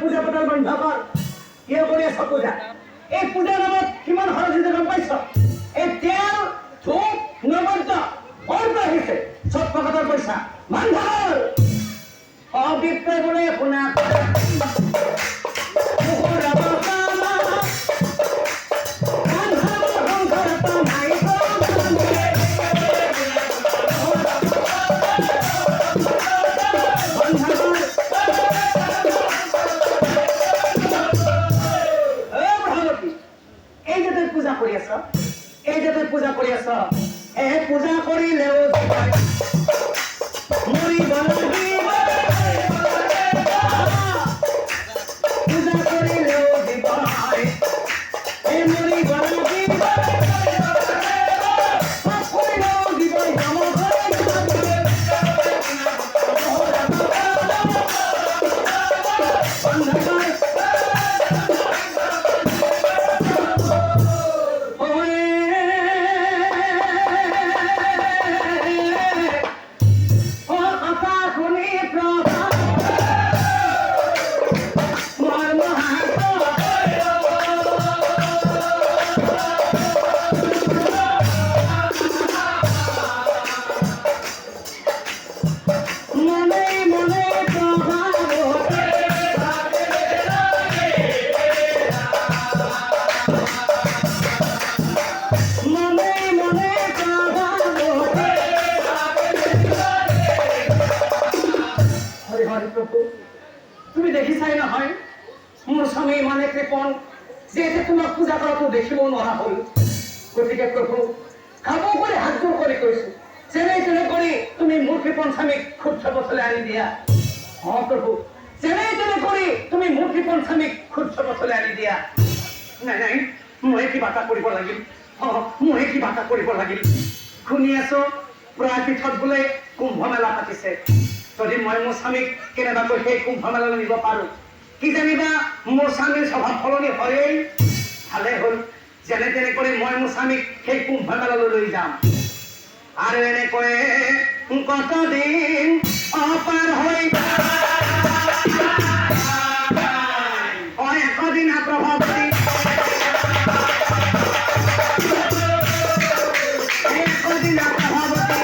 পূজা পাতল বন্ধ কৰ কিয় কৰি আছ পূজা এই পূজাৰ নামত কিমান খৰচ হৈছে গম পাইছ এই তেল ধূপ নৈবেদ্য ক'ৰ পৰা আহিছে চব পকেটৰ পইচা বন্ধ কৰ অবিপ্ৰায় বোলে শুনা পূজা কৰি আছ পূজা কৰিলেও মৰিব লাগিব পূজা কৰিলেও দিব মৰিব লাগিব কৰিলেও দিব তুমি দেখিছাই নহয় মোৰ স্বামী ইমানে কৃপণ যে তোমাক পূজা কৰাটো দেখিব নোৱাৰা হ'ল গতিকে প্ৰভু খাব কৰি হাতযোৰ কৰি কৈছো যেনে তেনে কৰি তুমি মোৰ কৃপণ স্বামীক ক্ষুদ্ৰ পথলৈ আনি দিয়া প্ৰভু যেনে তেনে কৰি তুমি মোৰ কৃপণ স্বামীক ক্ষুদ্ৰ পথলৈ আনি দিয়া নাই নাই মই কিবা এটা কৰিব লাগিল মই কিবা এটা কৰিব লাগিল শুনি আছো প্ৰায় পীঠত বোলে কুম্ভ মেলা পাতিছে যদি মই মোৰ স্বামীক কেনেবাকৈ সেই কুম্ভ মেলালৈ নিব পাৰো কি জানিবা মোৰ স্বামীৰ স্বভাৱ সলনি হয়েই ভালে হ'ল যেনে তেনে কৰি মই মোৰ স্বামীক সেই কুম্ভ মেলালৈ লৈ যাম আৰু এনেকৈ কতদিন অপাৰ হৈ একদিন প্ৰভাৱতী একদিন প্ৰভাৱতী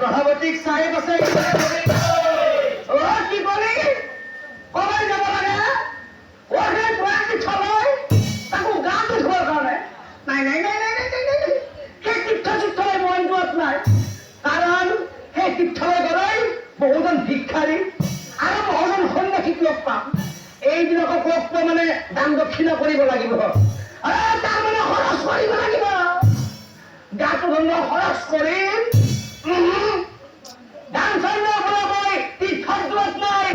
Prahabatik saya pasal. Oh, কি বলে? কবে যাব লাগে? দান দক্ষিণা কৰিব লাগিব তাৰমানে খৰচ কৰিব লাগিব গাটো ধন্য খৰচ কৰিম দান চন্দ্ৰ পৰা মই তীৰ্থত যোৱাত নাই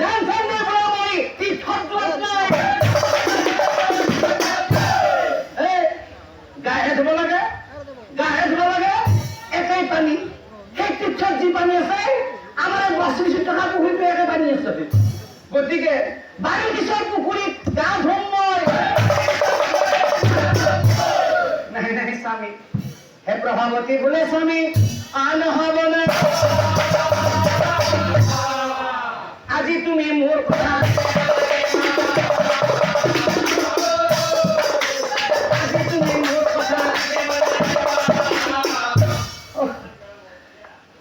দান চন্দ্ৰ পৰা মই তীৰ্থত যোৱাত নাই গাহে ধুব লাগে একেই পানী সেই তীৰ্থত যি পানী আছে আমাৰ 80 টকা পুখুৰীটো একে পানী আছে গতিকে বাৰী কিশোৰ পুখুৰীত গা ধুম মই নাই স্বামী হে প্ৰভাৱতী বোলে স্বামী আন হব না আজি তুমি মোৰ কথা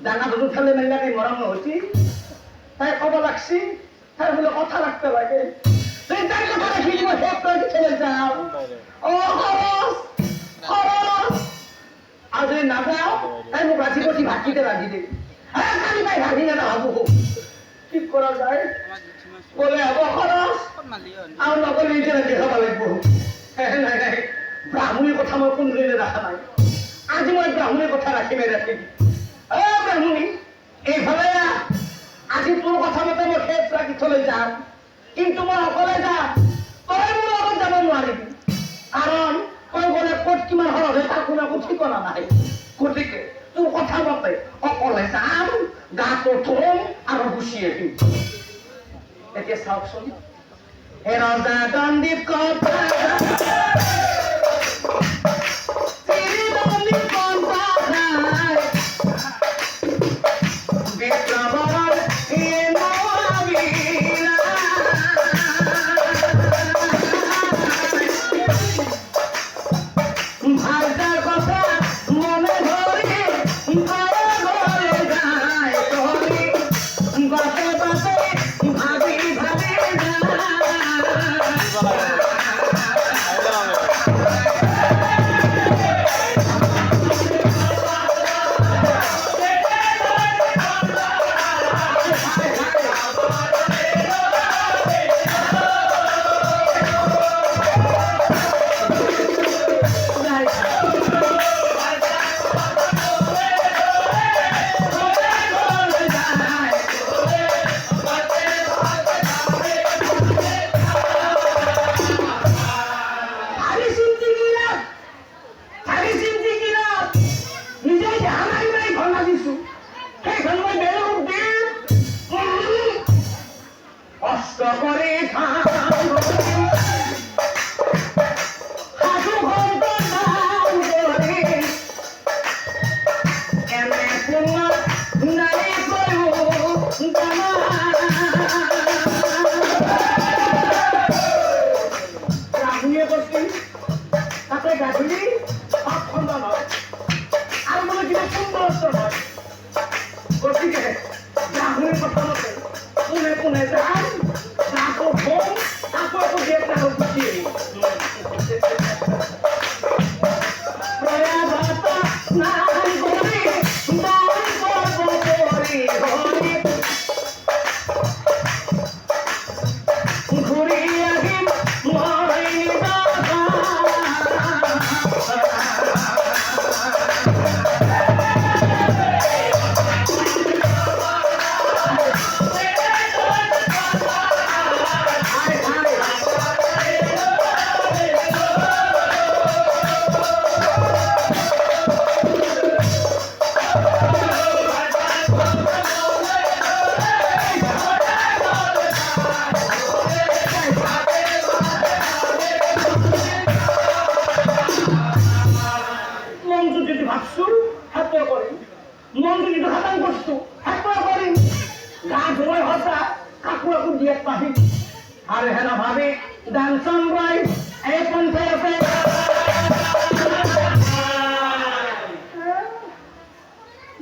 দানা দুটো ফেলে মেলাকে মরম হচ্ছি তাই কব লাগছি তাই বলে কথা রাখতে লাগে তুই তাই কথা রাখি দিব হেপ করে চলে যাও ও খরচ আজ না যাও তাই মোক রাজি করছি ভাটিতে রাজি দে হ্যাঁ কালি ভাই ভাবি না হবো কি করা যায় বলে হবো খরচ আর নকলে নিজে রাজি হবা লাগবো নাই ব্রাহ্মণের কথা মই কোন দিনে রাখা নাই আজি মই ব্রাহ্মণের কথা রাখি নাই রাখি ব্রাহ্মণী এইভাবে আজি তোর কথা মতে মই খেত রাখি চলে যাম কিন্তু মই অকলে যাম তই মোৰ লগত যাব নোৱাৰিবি কাৰণ তই গলে ক'ত কিমান খৰচ হয় তাৰ কোনো ঠিকনা নাই গতিকে তোৰ কথা মতে অকলে যাম গাটো ধুম আৰু গুচি আহিম এতিয়া চাওকচোন হে ৰজা দণ্ডিত কথা আরে হেনা ভাবে দানসন ভাই এই পঞ্চায়েতে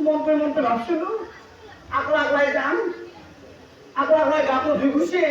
মন্ত্রে ভাবছিল আকলা আকলাই যান আকলা আকলাই গাতো ধুই গুছে